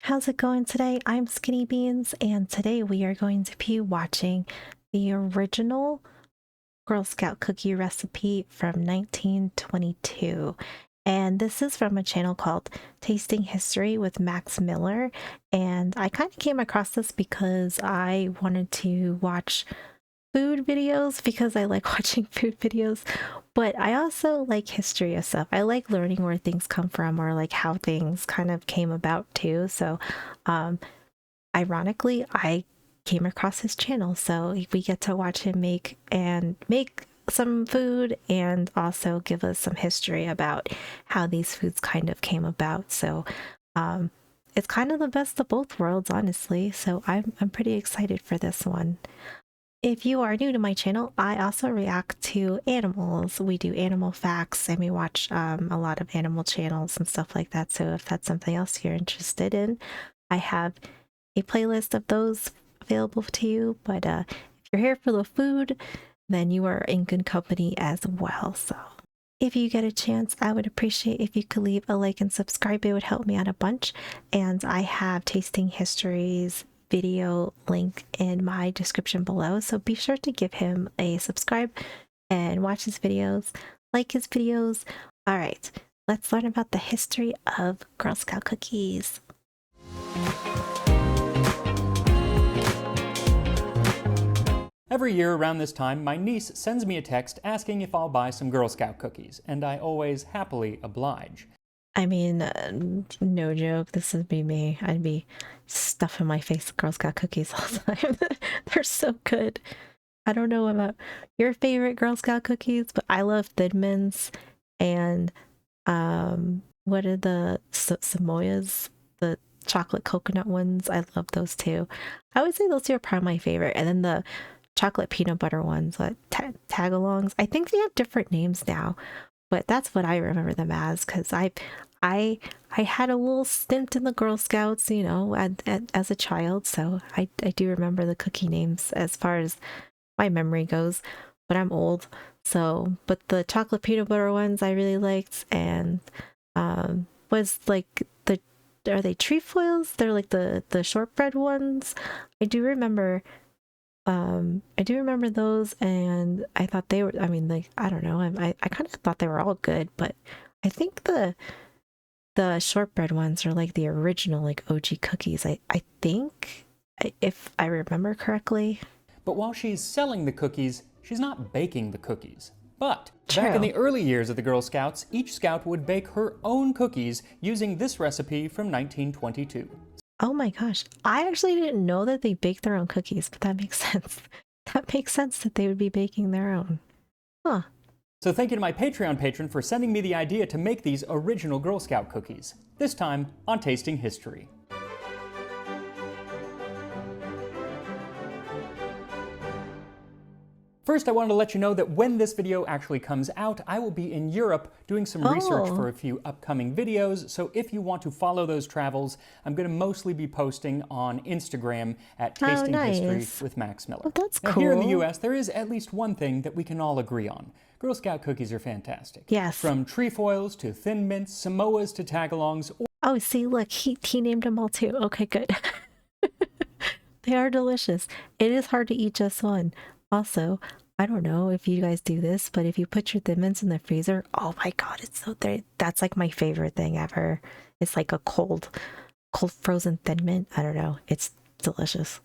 How's it going today? I'm Skinny Beans, and today we are going to be watching the original Girl Scout cookie recipe from 1922. And this is from a channel called Tasting History with Max Miller. And I kind of came across this because I wanted to watch food videos because I like watching food videos, but I also like history of stuff. I like learning where things come from or like how things kind of came about too. So, um, ironically, I came across his channel, so we get to watch him make some food and also give us some history about how these foods kind of came about. So, um, it's kind of the best of both worlds, honestly. So I'm pretty excited for this one. If you are new to my channel, I also react to animals. We do animal facts and we watch a lot of animal channels and stuff like that. So if that's something else you're interested in, I have a playlist of those available to you. But if you're here for the food, then you are in good company as well. So if you get a chance, I would appreciate if you could leave a like and subscribe. It would help me out a bunch. And I have Tasting Histories video link in my description below, so be sure to give him a subscribe and watch his videos, like his videos. All right, let's learn about the history of Girl Scout cookies. Every year around this time, my niece sends me a text asking if I'll buy some Girl Scout cookies, and I always happily oblige. I mean, no joke, this would be me. I'd be stuffing my face with Girl Scout cookies all the time. They're so good. I don't know about your favorite Girl Scout cookies, but I love Thin Mints and what are the Samoyas? The chocolate coconut ones. I love those too. I would say those two are probably my favorite. And then the chocolate peanut butter ones, like tagalongs. I think they have different names now, but that's what I remember them as because I had a little stint in the Girl Scouts, you know, as a child, so I do remember the cookie names as far as my memory goes, but I'm old, so but the chocolate peanut butter ones I really liked, and was like the are they trefoils? They're like the shortbread ones. I do remember those, and I thought they were, I mean, like, I don't know, I kind of thought they were all good, but I think the shortbread ones are like the original like OG cookies. I think, if I remember correctly. But while she's selling the cookies, she's not baking the cookies. But True. back in the early years of the Girl Scouts, each Scout would bake her own cookies using this recipe from 1922. Oh my gosh. I actually didn't know that they baked their own cookies, but that makes sense. That makes sense that they would be baking their own. Huh. So thank you to my Patreon patron for sending me the idea to make these original Girl Scout cookies, this time on Tasting History. First, I wanted to let you know that when this video actually comes out, I will be in Europe doing some research for a few upcoming videos, so if you want to follow those travels, I'm going to mostly be posting on Instagram at Tasting History with Max Miller. Oh, that's cool. Now, here in the US, there is at least one thing that we can all agree on. Girl Scout cookies are fantastic. Yes. From trefoils to Thin Mints, Samoas to tagalongs. Oh, see, look, he named them all too. Okay, good. They are delicious. It is hard to eat just one. Also, I don't know if you guys do this, but if you put your Thin Mints in the freezer, oh my god, it's so there. That's like my favorite thing ever. It's like a cold frozen Thin Mint. I don't know. It's delicious.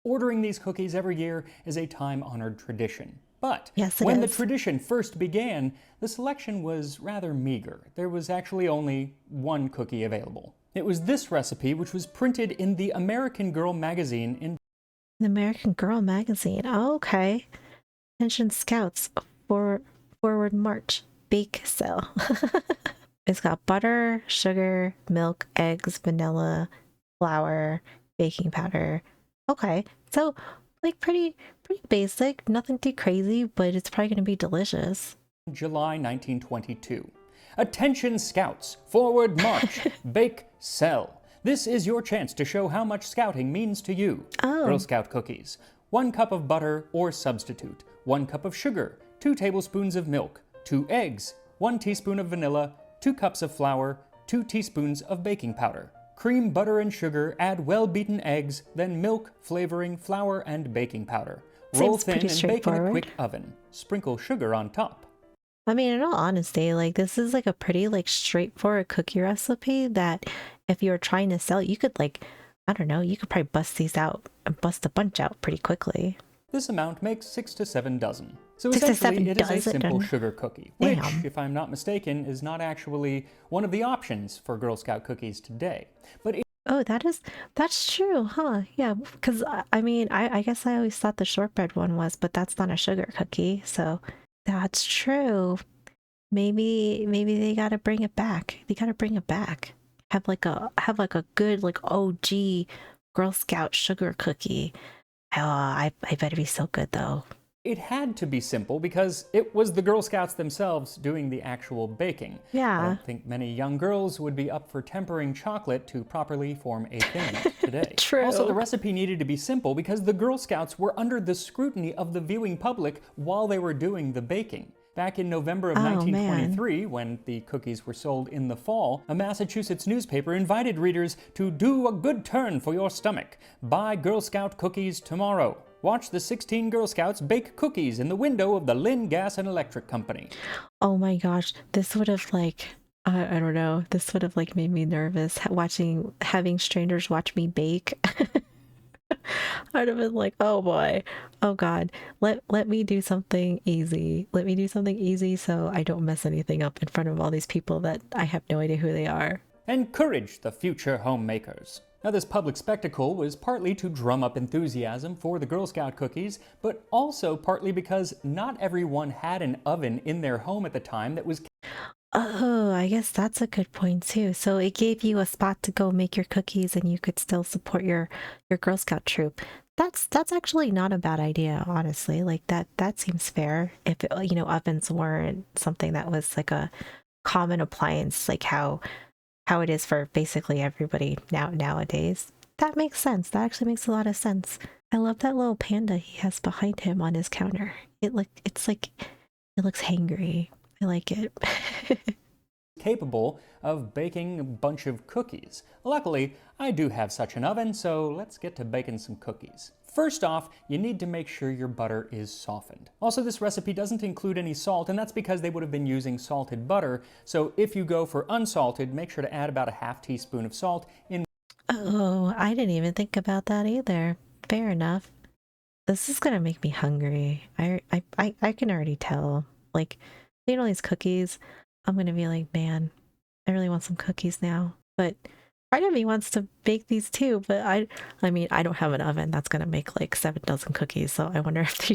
Ordering these cookies every year is a time-honored tradition. But yes, when the tradition first began, the selection was rather meager. There was actually only one cookie available. It was this recipe, which was printed in the American Girl magazine in the American Girl magazine. Oh, okay. Attention Scouts, forward march, bake sale. It's got butter, sugar, milk, eggs, vanilla, flour, baking powder. Okay, so like pretty basic, nothing too crazy, but it's probably gonna be delicious. July 1922. Attention Scouts, forward march, bake, sell. This is your chance to show how much scouting means to you. Oh. Girl Scout cookies. 1 cup of butter or substitute, 1 cup of sugar, 2 tablespoons of milk, 2 eggs, 1 teaspoon of vanilla, 2 cups of flour, 2 teaspoons of baking powder. Cream, butter, and sugar, add well-beaten eggs, then milk, flavoring, flour, and baking powder. Roll Seems thin pretty and bake in a straightforward. quick oven. Sprinkle sugar on top. I mean, in all honesty, like this is like a pretty like straightforward cookie recipe that if you were trying to sell, you could like, I don't know, you could probably bust these out and bust a bunch out pretty quickly. This amount makes 6 to 7 dozen. So 6 to essentially, 7 it is a dozen. simple sugar cookie, which, Damn. if I'm not mistaken, is not actually one of the options for Girl Scout cookies today. But Oh, that's true, huh? Yeah, because I mean, I guess I always thought the shortbread one was, but that's not a sugar cookie, so that's true. Maybe they gotta bring it back. They gotta bring it back. Have like a good like OG Girl Scout sugar cookie. Oh, I bet it'd be so good though. it had to be simple because it was the Girl Scouts themselves doing the actual baking. I Yeah, don't think many young girls would be up for tempering chocolate to properly form a thin today. true. Also, the recipe needed to be simple because the Girl Scouts were under the scrutiny of the viewing public while they were doing the baking. Back in November of Oh, 1923, when the cookies were sold in the fall, a Massachusetts newspaper invited readers to do a good turn for your stomach. Buy Girl Scout cookies tomorrow. Watch the 16 Girl Scouts bake cookies in the window of the Lynn Gas and Electric Company. Oh my gosh, this would have like I don't know. This would have like made me nervous having strangers watch me bake. I'd have been like, oh boy, oh god, let me do something easy. Let me do something easy so I don't mess anything up in front of all these people that I have no idea who they are. Encourage the future homemakers. Now, this public spectacle was partly to drum up enthusiasm for the Girl Scout cookies, but also partly because not everyone had an oven in their home at the time that was Oh, I guess that's a good point too. So it gave you a spot to go make your cookies and you could still support your Girl Scout troop. That's actually not a bad idea, honestly. Like that seems fair if ovens weren't something that was like a common appliance like how it is for basically everybody nowadays. That makes sense. That actually makes a lot of sense. I love that little panda he has behind him on his counter. It looks hangry. I like it. capable of baking a bunch of cookies. Luckily, I do have such an oven, so let's get to baking some cookies. First off, you need to make sure your butter is softened. Also, this recipe doesn't include any salt, and that's because they would have been using salted butter, so if you go for unsalted, make sure to add about a half teaspoon of salt in. Oh, I didn't even think about that either. Fair enough. This is gonna make me hungry. I can already tell. Like, seeing all these cookies, I'm gonna be like, man, I really want some cookies now. But part of me wants to bake these too, but I mean, I don't have an oven that's gonna make like 7 dozen cookies. So I wonder if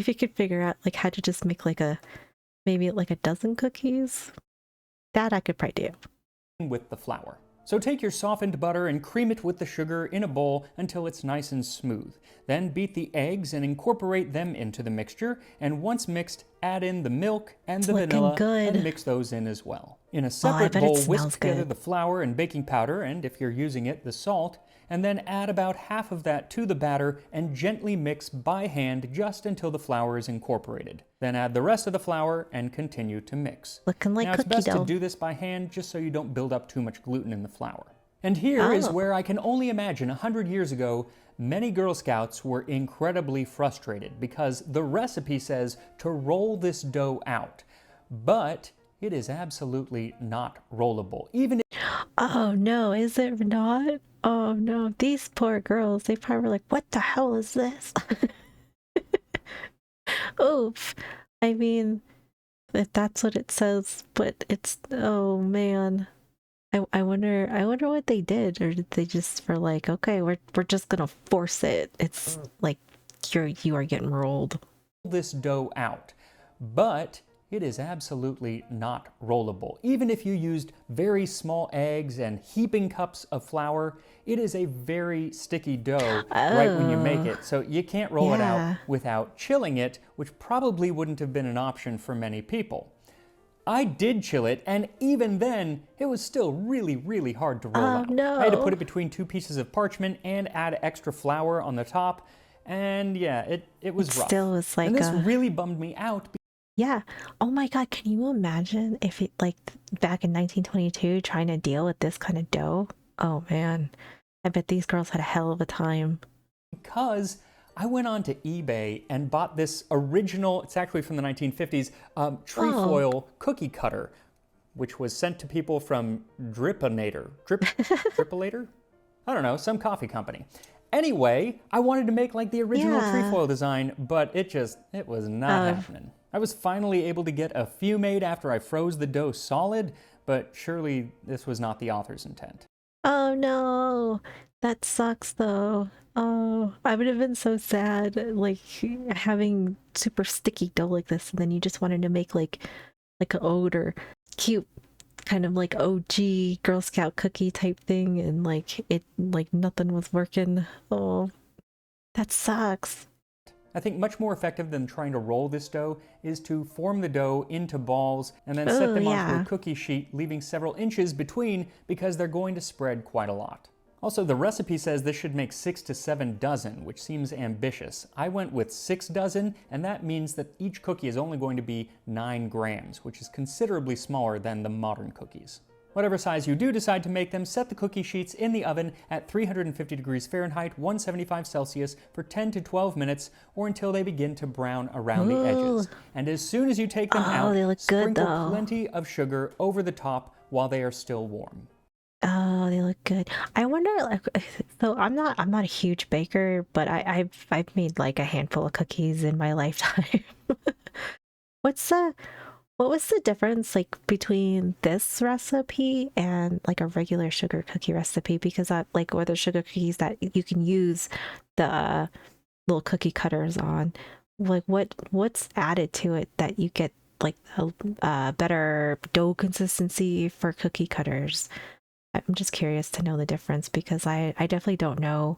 you could figure out like how to just make like maybe like a dozen cookies. That I could probably do. With the flour. So take your softened butter and cream it with the sugar in a bowl until it's nice and smooth. Then beat the eggs and incorporate them into the mixture, and once mixed, add in the milk and the vanilla and mix those in as well. In a separate bowl, whisk together the flour and baking powder, and if you're using it, the salt, and then add about half of that to the batter and gently mix by hand just until the flour is incorporated. Then add the rest of the flour and continue to mix. Looking like now, it's cookie best dough. to do this by hand just so you don't build up too much gluten in the flour. And here is where I can only imagine 100 years ago, many Girl Scouts were incredibly frustrated because the recipe says to roll this dough out, but it is absolutely not rollable. Even if Oh no, is it not? Oh no, these poor girls, they probably were like, what the hell is this? Oof. I mean, if that's what it says, but it's, oh man. I wonder what they did, or did they just were like, okay, we're just gonna force it. It's like you are getting rolled. this dough out, but it is absolutely not rollable. Even if you used very small eggs and heaping cups of flour, it is a very sticky dough right when you make it. So you can't roll it out without chilling it, which probably wouldn't have been an option for many people. I did chill it, and even then, it was still really, really hard to roll out. No. I had to put it between 2 pieces of parchment and add extra flour on the top, and yeah, it was rough. Still was like and this really bummed me out. Yeah. Oh my God, can you imagine if it like back in 1922 trying to deal with this kind of dough? Oh man, I bet these girls had a hell of a time. Because I went on to eBay and bought this original, it's actually from the 1950s, Oh. trefoil cookie cutter, which was sent to people from Drippinator? I don't know, some coffee company. Anyway, I wanted to make like the original Yeah. trefoil design, but it was not Uh, happening. I was finally able to get a few made after I froze the dough solid, but surely this was not the author's intent. oh no. That sucks though. Oh, I would have been so sad, like having super sticky dough like this, and then you just wanted to make like an ode or cute kind of like OG Girl Scout cookie type thing, and like nothing was working. Oh, that sucks. I think much more effective than trying to roll this dough is to form the dough into balls and then set Oh them onto a yeah. cookie sheet, leaving several inches between because they're going to spread quite a lot. Also, the recipe says this should make 6 to 7 dozen, which seems ambitious. I went with 6 dozen, and that means that each cookie is only going to be 9 grams, which is considerably smaller than the modern cookies. Whatever size you do decide to make them, set the cookie sheets in the oven at 350 degrees Fahrenheit, 175 Celsius for 10 to 12 minutes or until they begin to brown around the Ooh. edges. And as soon as you take them Oh, out, they look good sprinkle though. plenty of sugar over the top while they are still warm. Oh, they look good. I wonder, like, so I'm not a huge baker, but I've made like a handful of cookies in my lifetime. What's the what was the difference like between this recipe and like a regular sugar cookie recipe? Because I like whether sugar cookies that you can use the little cookie cutters on, like what's added to it that you get like a better dough consistency for cookie cutters? I'm just curious to know the difference because I definitely don't know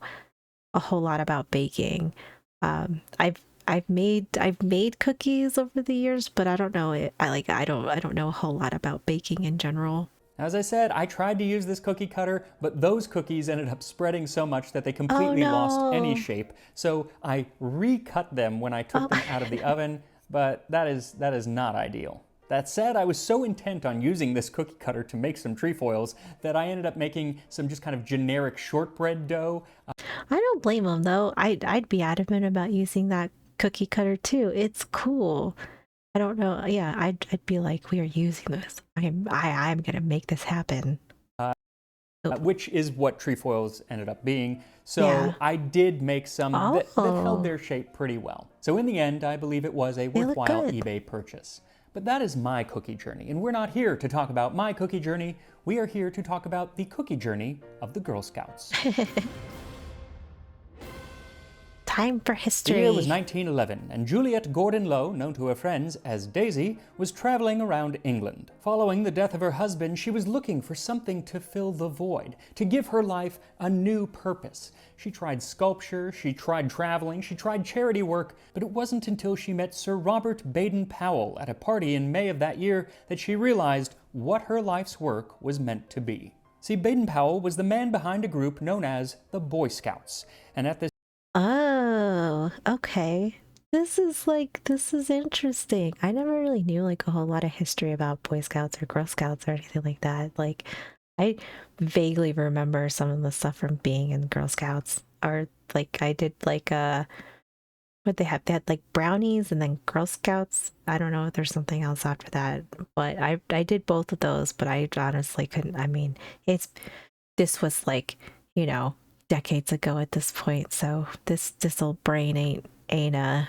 a whole lot about baking. I've made cookies over the years, but I don't know it. I don't know a whole lot about baking in general. As I said, I tried to use this cookie cutter, but those cookies ended up spreading so much that they Oh completely lost any no! shape. So I recut them when I took Oh, them out of the oven, but that is not ideal. That said, I was so intent on using this cookie cutter to make some trefoils that I ended up making some just kind of generic shortbread dough. I don't blame them though. I'd be adamant about using that cookie cutter too. It's cool. I don't know. Yeah, I'd be like, we are using this. I'm gonna make this happen. Oh, Which is what trefoils ended up being. yeah. So I did make some that held Oh, their shape pretty well. So in the end, I believe it was a they look worthwhile good. eBay purchase. But that is my cookie journey, and we're not here to talk about my cookie journey. We are here to talk about the cookie journey of the Girl Scouts. Time for The year was history. 1911, and Juliet Gordon Low, known to her friends as Daisy, was traveling around England. Following the death of her husband, she was looking for something to fill the void, to give her life a new purpose. She tried sculpture, she tried traveling, she tried charity work, but it wasn't until she met Sir Robert Baden-Powell at a party in May of that year that she realized what her life's work was meant to be. See, Baden-Powell was the man behind a group known as the Boy Scouts, and at this Oh, okay. This is interesting. I never really knew like a whole lot of history about Boy Scouts or Girl Scouts or anything like that. Like I vaguely remember some of the stuff from being in Girl Scouts or like I did like what they have they had like brownies and then Girl Scouts. I don't know if there's something else after that, but I did both of those, but I honestly couldn't. I mean, it's this was like, you know, decades ago at this point. So this old brain ain't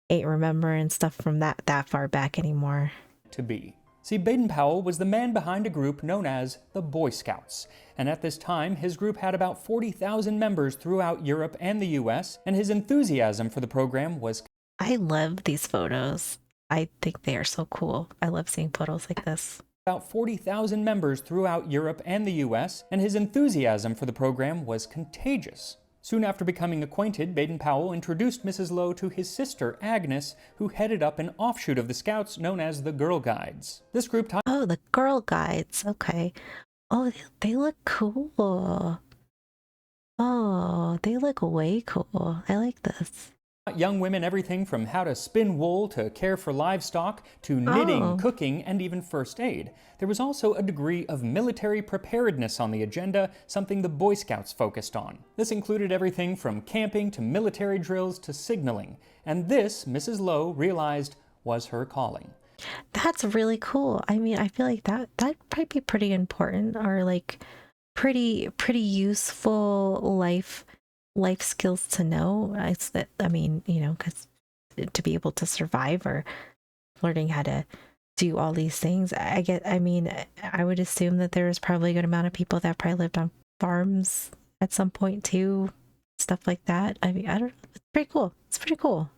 remembering stuff from that far back anymore. to be. See, Baden-Powell was the man behind a group known as the Boy Scouts, and at this time his group had about 40,000 members throughout Europe and the US, and his enthusiasm for the program was I love these photos. I think they are so cool. I love seeing photos like this. about 40,000 members throughout Europe and the US, and his enthusiasm for the program was contagious. Soon after becoming acquainted, Baden-Powell introduced Mrs. Lowe to his sister, Agnes, who headed up an offshoot of the Scouts known as the Girl Guides. This group taught Oh, the girl guides. Okay. Oh, they look cool. Oh, they look way cool. I like this. Young women everything from how to spin wool to care for livestock to knitting, Oh, cooking, and even first aid. There was also a degree of military preparedness on the agenda, something the Boy Scouts focused on. This included everything from camping to military drills to signaling. And this, Mrs. Lowe realized, was her calling. that's really cool. I mean, I feel like that might be pretty important or like pretty useful life skills to know. It's that I mean, because to be able to survive or learning how to do all these things, I mean, I would assume that there's probably a good amount of people that probably lived on farms at some point too, stuff like that. I mean, I don't. It's pretty cool. It's pretty cool.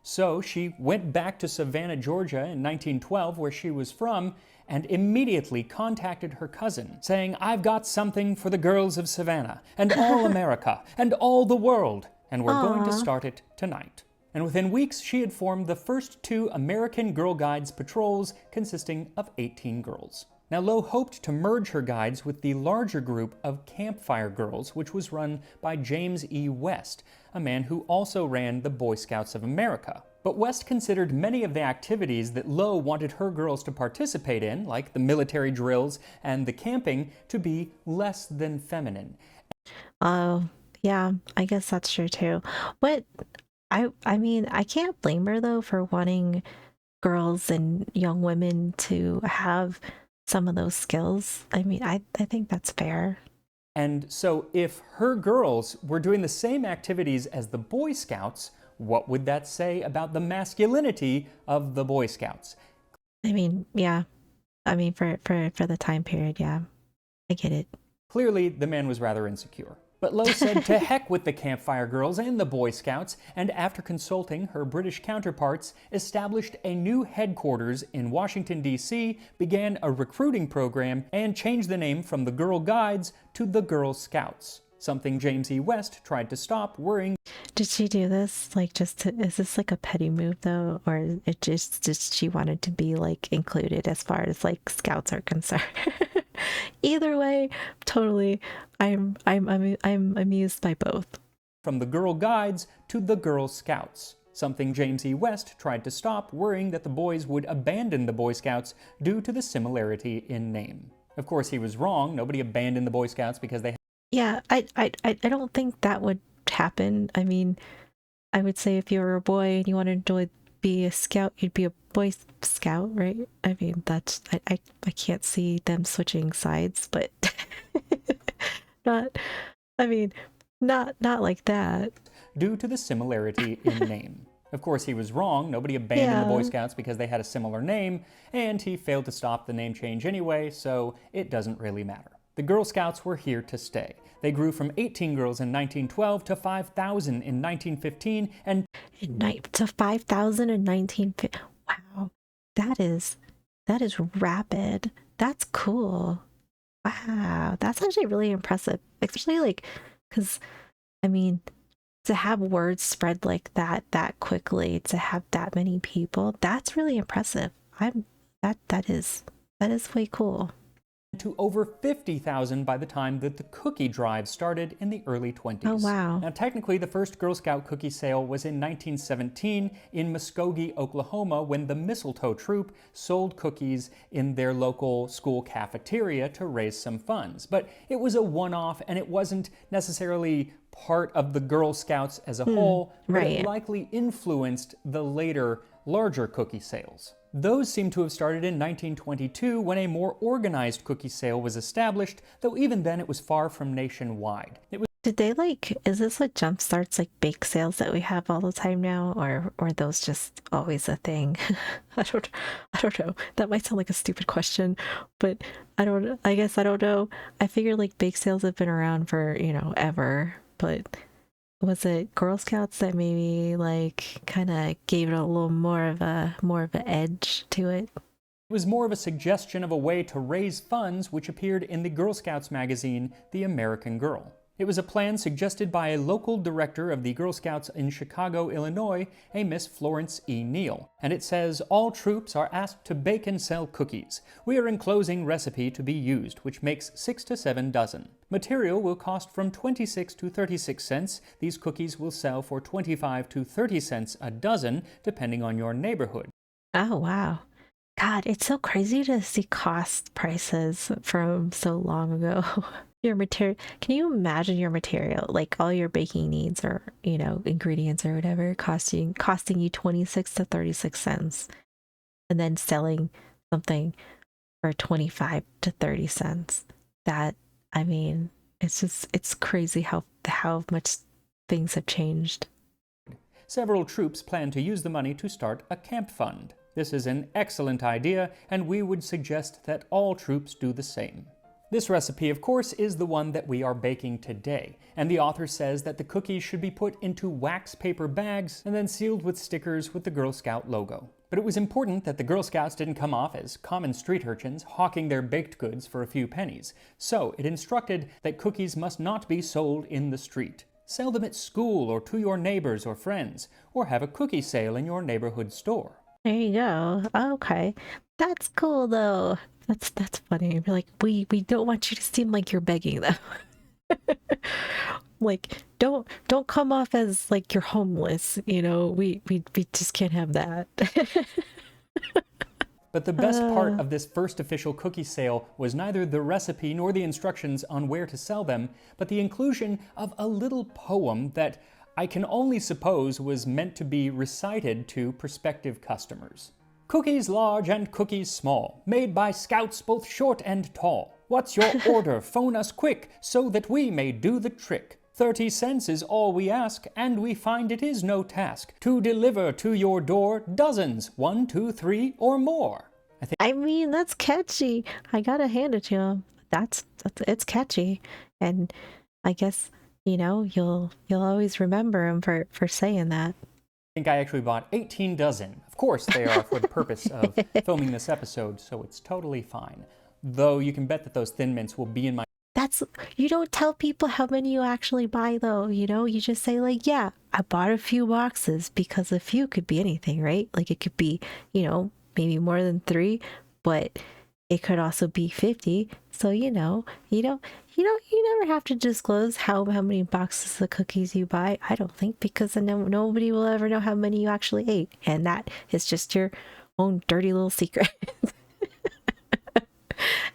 So she went back to Savannah, Georgia in 1912, where she was from, and immediately contacted her cousin, saying, "I've got something for the girls of Savannah, and all America, and all the world, and we're going to Aw. start it tonight." And within weeks, she had formed the first 2 American Girl Guides patrols, consisting of 18 girls. Now, Lowe hoped to merge her guides with the larger group of Campfire Girls, which was run by James E. West, a man who also ran the Boy Scouts of America. But West considered many of the activities that Lowe wanted her girls to participate in, like the military drills and the camping, to be less than feminine. Oh, yeah, I guess that's true too. What I mean, I can't blame her though for wanting girls and young women to have some of those skills. I mean, I think that's fair. And so if her girls were doing the same activities as the Boy Scouts, what would that say about the masculinity of the Boy Scouts? I mean, yeah. I mean, for the time period, yeah, I get it. Clearly, the man was rather insecure. But Lowe said to heck with the Campfire Girls and the Boy Scouts, and after consulting her British counterparts, established a new headquarters in Washington, D.C., began a recruiting program, and changed the name from the Girl Guides to the Girl Scouts, something James E. West tried to stop, worrying. Did she do this like is this like a petty move though, or it just she wanted to be like included as far as like scouts are concerned? Either way, totally, I'm amused by both. From the Girl Guides to the Girl Scouts, something James E. West tried to stop, worrying that the boys would abandon the Boy Scouts due to the similarity in name. Of course, he was wrong. Nobody abandoned the Boy Scouts because they. Yeah, I don't think that would happen. I mean, I would say if you were a boy and you wanted to be a scout, you'd be a Boy Scout, right? I mean, that's I can't see them switching sides, but not. I mean, not like that. Due to the similarity in name. Of course, he was wrong. Nobody abandoned the Boy Yeah. Scouts because they had a similar name, and he failed to stop the name change anyway, so it doesn't really matter. The Girl Scouts were here to stay. They grew from 18 girls in 1912 to 5,000 in 1915, and To 5,000 in 1950. Wow, that is rapid. That's cool. Wow, that's actually really impressive. Especially like, because I mean, to have words spread like that quickly, to have that many people, that's really impressive. I'm that is way cool. to over 50,000 by the time that the cookie drive started in the early 20s. Oh wow. Now, technically, the first Girl Scout cookie sale was in 1917 in Muskogee, Oklahoma, when the Mistletoe Troop sold cookies in their local school cafeteria to raise some funds. But it was a one-off, and it wasn't necessarily part of the Girl Scouts as a whole, but it right. likely influenced the later, larger cookie sales. Those seem to have started in 1922 when a more organized cookie sale was established, though even then it was far from nationwide. It was Did they like, is this what jumpstarts like bake sales that we have all the time now, or are those just always a thing? I don't know. That might sound like a stupid question, but I guess I don't know. I figure like bake sales have been around for, ever, but was it Girl Scouts that maybe like kind of gave it a little more of an edge to it? It was more of a suggestion of a way to raise funds, which appeared in the Girl Scouts magazine, The American Girl. It was a plan suggested by a local director of the Girl Scouts in Chicago, Illinois, a Miss Florence E. Neal. And it says, "All troops are asked to bake and sell cookies. We are enclosing recipe to be used, which makes 6 to 7 dozen. Material will cost from 26 to 36 cents. These cookies will sell for 25 to 30 cents a dozen, depending on your neighborhood. Oh, wow. God, it's so crazy to see cost prices from so long ago. Your material, can you imagine your material, like all your baking needs or, ingredients or whatever, costing you 26 to 36 cents and then selling something for 25 to 30 cents. That, I mean, it's crazy how much things have changed. Several troops plan to use the money to start a camp fund. This is an excellent idea, and we would suggest that all troops do the same. This recipe, of course, is the one that we are baking today, and the author says that the cookies should be put into wax paper bags and then sealed with stickers with the Girl Scout logo. But it was important that the Girl Scouts didn't come off as common street urchins hawking their baked goods for a few pennies, so it instructed that cookies must not be sold in the street. Sell them at school or to your neighbors or friends, or have a cookie sale in your neighborhood store. There you go. Okay. That's cool though. That's funny. Like we don't want you to seem like you're begging them. Like don't come off as like you're homeless, we just can't have that. But the best part of this first official cookie sale was neither the recipe nor the instructions on where to sell them, but the inclusion of a little poem that I can only suppose was meant to be recited to prospective customers. Cookies large and cookies small, made by scouts both short and tall. What's your order? Phone us quick, so that we may do the trick. 30 cents is all we ask, and we find it is no task to deliver to your door dozens, 1, 2, 3, or more. I mean, that's catchy. I gotta hand it to him. It's catchy, and I guess you'll always remember him for saying that. I think I actually bought 18 dozen. Of course, they are for the purpose of filming this episode, so it's totally fine. Though you can bet that those Thin Mints will be in my... You don't tell people how many you actually buy though, you just say like, yeah, I bought a few boxes, because a few could be anything, right? Like it could be, maybe more than 3, but it could also be 50. So, you never have to disclose how many boxes of cookies you buy, I don't think, because then nobody will ever know how many you actually ate. And that is just your own dirty little secret.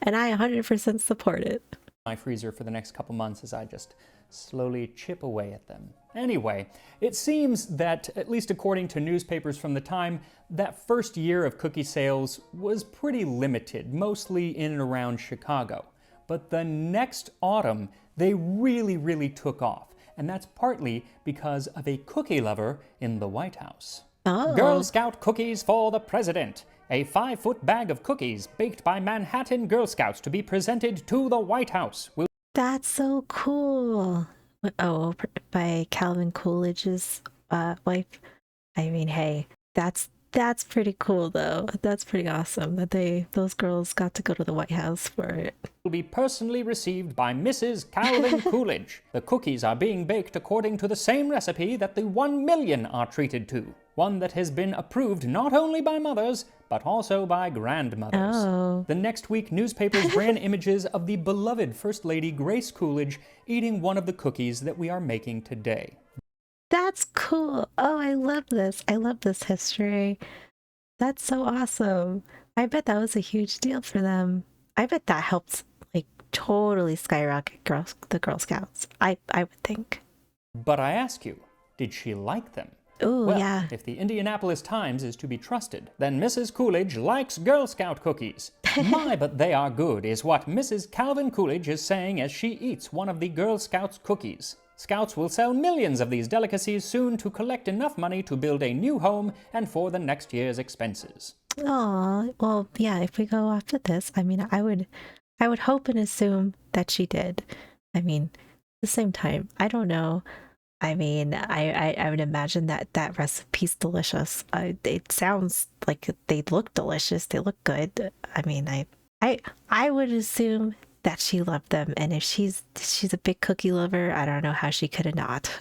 And I 100% support it. My freezer for the next couple months as I just slowly chip away at them. Anyway, it seems that, at least according to newspapers from the time, that first year of cookie sales was pretty limited, mostly in and around Chicago. But the next autumn, they really took off, and that's partly because of a cookie lover in the White House. Oh. Girl Scout cookies for the president. A 5-foot bag of cookies baked by Manhattan Girl Scouts to be presented to the White House. That's so cool. Oh, by Calvin Coolidge's wife. I mean, hey, that's pretty cool though. That's pretty awesome that those girls got to go to the White House for it. Will be personally received by Mrs. Calvin Coolidge. The cookies are being baked according to the same recipe that the 1 million are treated to. One that has been approved not only by mothers, but also by grandmothers. Oh. The next week, newspapers ran images of the beloved First Lady Grace Coolidge eating one of the cookies that we are making today. That's cool. Oh, I love this. I love this history. That's so awesome. I bet that was a huge deal for them. I bet that helped like totally skyrocket the Girl Scouts. I would think. But I ask you, did she like them? Oh, well, yeah. If the Indianapolis Times is to be trusted, then Mrs. Coolidge likes Girl Scout cookies. My, but they are good, is what Mrs. Calvin Coolidge is saying as she eats one of the Girl Scouts cookies. Scouts will sell millions of these delicacies soon to collect enough money to build a new home and for the next year's expenses. Oh, well, yeah, if we go after this, I mean, I would hope and assume that she did. I mean, at the same time, I don't know. I mean, I would imagine that recipe's delicious. It sounds like they look delicious. They look good. I mean, I would assume that she loved them, and if she's a big cookie lover, I don't know how she could have not.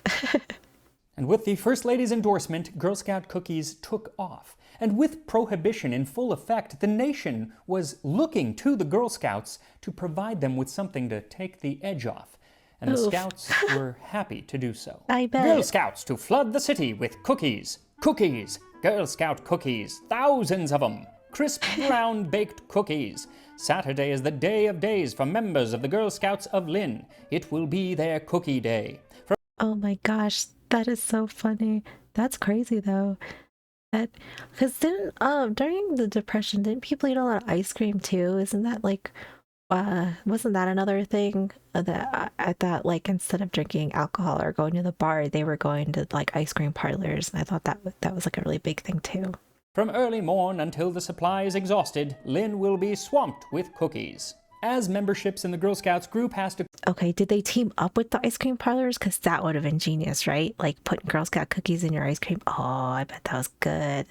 And with the First Lady's endorsement, Girl Scout cookies took off. And with Prohibition in full effect, the nation was looking to the Girl Scouts to provide them with something to take the edge off. And the Scouts were happy to do so. I bet. Girl Scouts to flood the city with cookies. Cookies! Girl Scout cookies! Thousands of them! Crisp, brown baked cookies. Saturday is the day of days for members of the Girl Scouts of Lynn. It will be their cookie day. Oh my gosh, that is so funny. That's crazy though. That because didn't during the Depression didn't people eat a lot of ice cream too? Isn't that like wasn't that another thing that I thought like instead of drinking alcohol or going to the bar, they were going to like ice cream parlors, and I thought that was like a really big thing too. From early morn until the supply is exhausted, Lynn will be swamped with cookies. As memberships in the Girl Scouts grew past Okay, did they team up with the ice cream parlors? Because that would have been genius, right? Like putting Girl Scout cookies in your ice cream. Oh, I bet that was good.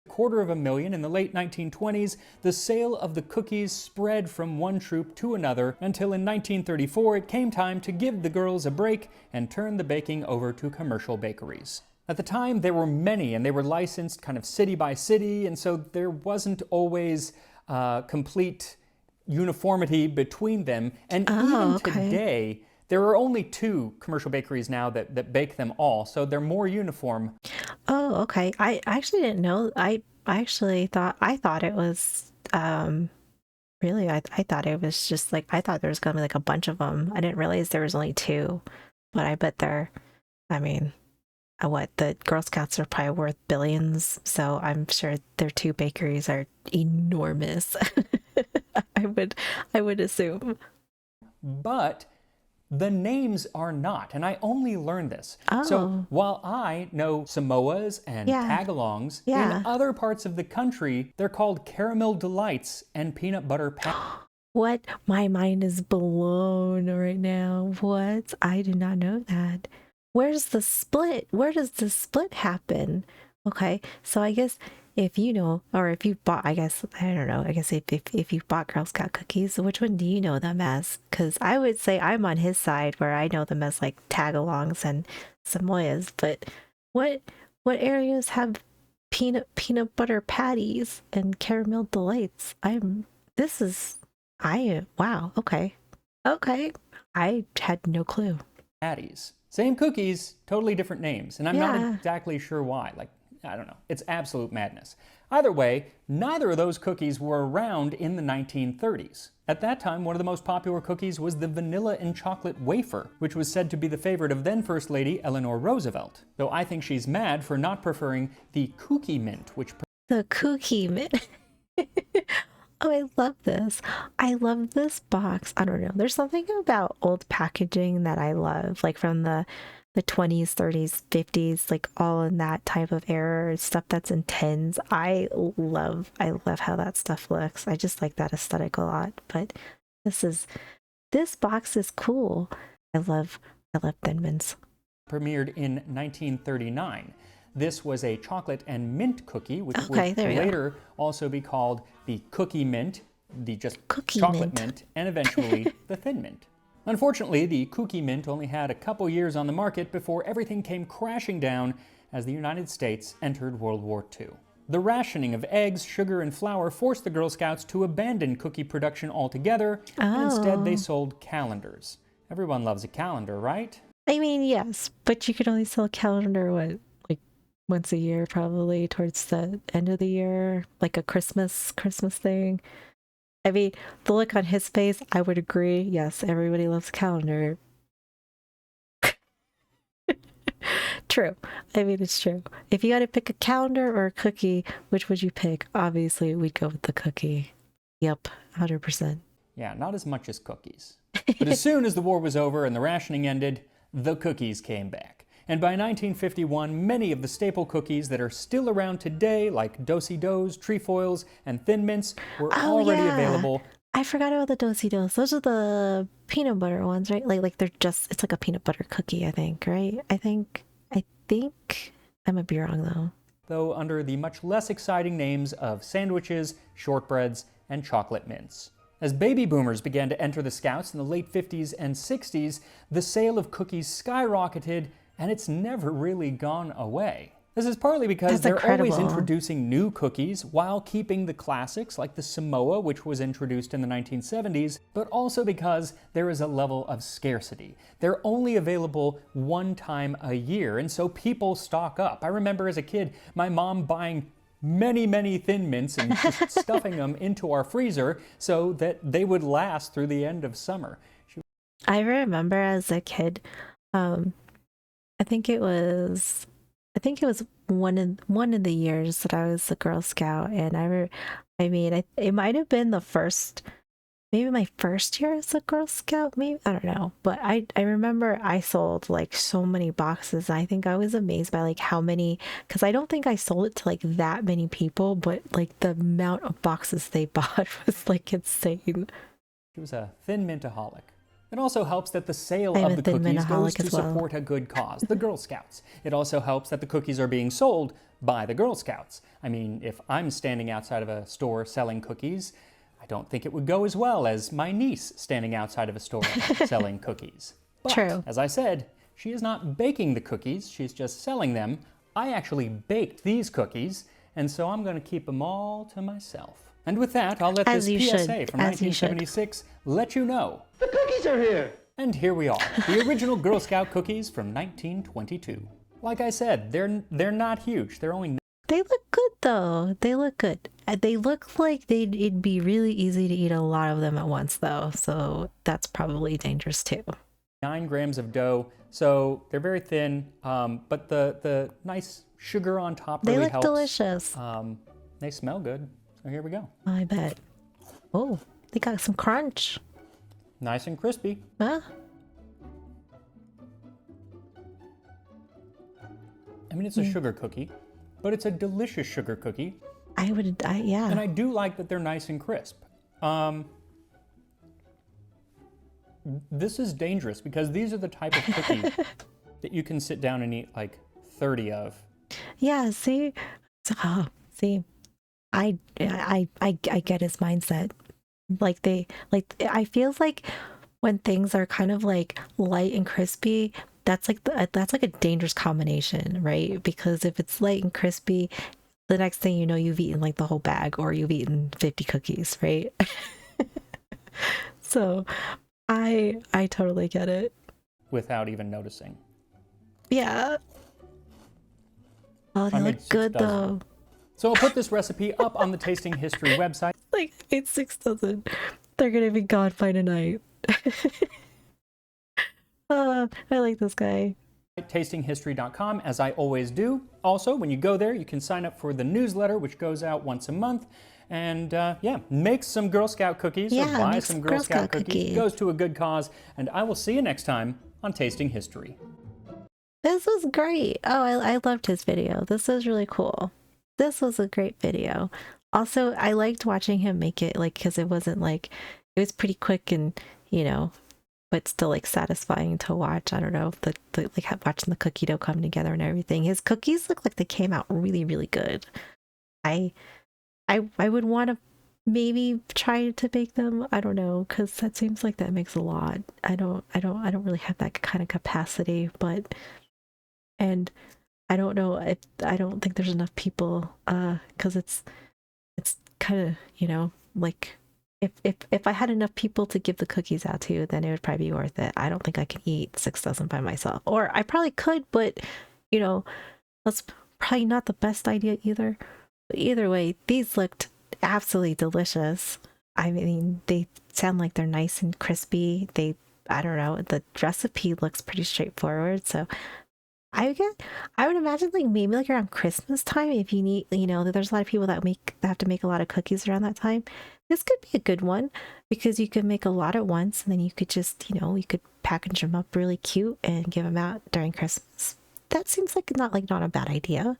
$250,000 in the late 1920s, the sale of the cookies spread from one troop to another until in 1934 it came time to give the girls a break and turn the baking over to commercial bakeries. At the time, there were many, and they were licensed kind of city by city, and so there wasn't always complete uniformity between them. And even today, there are only 2 commercial bakeries now that bake them all, so they're more uniform. Oh, okay. I actually didn't know. I actually thought it was really I thought it was just like I thought there was gonna be like a bunch of them. I didn't realize there was only 2, but I bet I mean, what the Girl Scouts are probably worth billions, so I'm sure their 2 bakeries are enormous. I would assume. But the names are not, and I only learned this. Oh. So while I know Samoas and Tagalongs, in other parts of the country, they're called Caramel Delights and Peanut Butter Patties. What? My mind is blown right now. What? I did not know that. Where's the split? Where does the split happen? Okay, so I guess if you know, or if you bought, I guess, I don't know, I guess if you bought Girl Scout cookies, which one do you know them as? Because I would say I'm on his side where I know them as like Tagalongs and Samoyas, but what areas have peanut butter patties and caramel delights? Wow, okay. I had no clue. Patties. Same cookies, totally different names, and I'm not exactly sure why. Like, I don't know. It's absolute madness. Either way, neither of those cookies were around in the 1930s. At that time, one of the most popular cookies was the vanilla and chocolate wafer, which was said to be the favorite of then First Lady Eleanor Roosevelt, though I think she's mad for not preferring the Kooky Mint, which... The Kooky Mint. Oh, I love this. I love this box. I don't know. There's something about old packaging that I love, like from the 20s, 30s, 50s, like all in that type of era, stuff that's in tins. I love how that stuff looks. I just like that aesthetic a lot. But this box is cool. I love Thin Mints. Premiered in 1939. This was a chocolate and mint cookie, which would later also be called the Cookie Mint, the just chocolate mint, and eventually the Thin Mint. Unfortunately, the Cookie Mint only had a couple years on the market before everything came crashing down as the United States entered World War II. The rationing of eggs, sugar, and flour forced the Girl Scouts to abandon cookie production altogether, and instead they sold calendars. Everyone loves a calendar, right? I mean, yes, but you could only sell a calendar, once a year, probably towards the end of the year, like a Christmas thing. I mean, the look on his face, I would agree. Yes, everybody loves a calendar. True. I mean, it's true. If you had to pick a calendar or a cookie, which would you pick? Obviously, we'd go with the cookie. Yep, 100%. Yeah, not as much as cookies. But as soon as the war was over and the rationing ended, the cookies came back. And by 1951, many of the staple cookies that are still around today, like Do-si-dos, trefoils, and Thin Mints, were already available. I forgot about the Do-si-dos. Those are the peanut butter ones, right? Like they're just, it's like a peanut butter cookie, I think, right? I think, I might be wrong though under the much less exciting names of sandwiches, shortbreads, and chocolate mints. As baby boomers began to enter the Scouts in the late 50s and 60s, the sale of cookies skyrocketed, and it's never really gone away. This is partly because That's they're always incredible. introducing new cookies while keeping the classics like the Samoa, which was introduced in the 1970s, but also because there is a level of scarcity. They're only available one time a year, and so people stock up. I remember as a kid, my mom buying many Thin Mints and just stuffing them into our freezer so that they would last through the end of summer. I remember as a kid, um, I think it was one of the years that I was a Girl Scout, and it might have been the first, maybe my first year as a Girl Scout, maybe, I don't know, but I remember I sold like so many boxes. I think I was amazed by like how many, because I don't think I sold it to like that many people, but like the amount of boxes they bought was like insane. She was a Thin Mintaholic. It also helps that the sale I'm of a the Thin cookies goes Mintaholic to as well. support a good cause, the Girl Scouts. It also helps that the cookies are being sold by the Girl Scouts. I mean, if I'm standing outside of a store selling cookies, I don't think it would go as well as my niece standing outside of a store selling cookies. But, True. as I said, she is not baking the cookies, she's just selling them. I actually baked these cookies, and so I'm going to keep them all to myself. And with that, I'll let As this you PSA should. from As you should. 1976 let you know. The cookies are here! And here we are, the original Girl Scout cookies from 1922. Like I said, they're not huge. They're only They look good though. They look good. They look like it'd be really easy to eat a lot of them at once though. So that's probably dangerous too. 9 grams of dough, so they're very thin, but the nice sugar on top They really look helps. delicious. They smell good, so here we go. I bet. Oh, they got some crunch. Nice and crispy. Huh? I mean, it's a sugar cookie, but it's a delicious sugar cookie, Yeah. and I do like that they're nice and crisp. This is dangerous because these are the type of cookies that you can sit down and eat like 30 of. Yeah, see? See, I get his mindset. I feel like when things are kind of like light and crispy, that's like a dangerous combination, right? Because if it's light and crispy, the next thing you know, you've eaten like the whole bag or you've eaten 50 cookies, right? So I totally get it. Without even noticing. Yeah. Oh, they I made look 6 good dozen. though. So I'll put this recipe up on the Tasting History website. Like I made 6 dozen. They're gonna be gone by tonight. I like this guy. tastinghistory.com, as I always do. Also, when you go there, you can sign up for the newsletter, which goes out once a month. And yeah, make some Girl Scout cookies or buy make some Girl Scout cookies. It goes to a good cause. And I will see you next time on Tasting History. This was great. Oh, I loved his video. This was really cool. This was a great video. Also, I liked watching him make it, like, because it wasn't like, it was pretty quick and, you know, but still like satisfying to watch. I don't know, like watching the cookie dough come together and everything. His cookies look like they came out really good. I would want to maybe try to bake them. I don't know, because that seems like that makes a lot. I don't really have that kind of capacity, but and I don't know. I don't think there's enough people, because it's kind of, you know, like if I had enough people to give the cookies out to, then it would probably be worth it. I don't think I can eat 6 dozen by myself, or I probably could, but you know, that's probably not the best idea either. But either way, these looked absolutely delicious. I mean, they sound like they're nice and crispy. I don't know, the recipe looks pretty straightforward, so I would imagine like maybe like around Christmas time, if you need, you know, there's a lot of people that have to make a lot of cookies around that time. This could be a good one because you could make a lot at once and then you could just, you know, you could package them up really cute and give them out during Christmas. That seems like not a bad idea.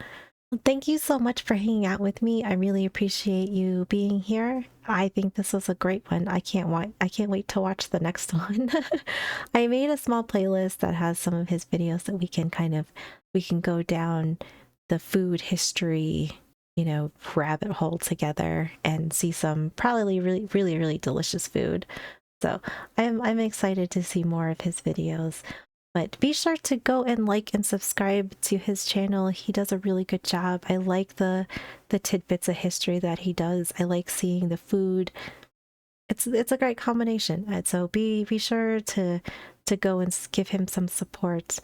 Thank you so much for hanging out with me. I really appreciate you being here. I think this was a great one. I can't wait to watch the next one. I made a small playlist that has some of his videos that we can go down the food history, you know, rabbit hole together and see some probably really delicious food. So I'm excited to see more of his videos. But be sure to go and like and subscribe to his channel. He does a really good job. I like the tidbits of history that he does. I like seeing the food. It's a great combination. And so be sure to go and give him some support.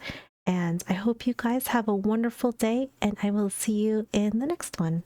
And I hope you guys have a wonderful day, and I will see you in the next one.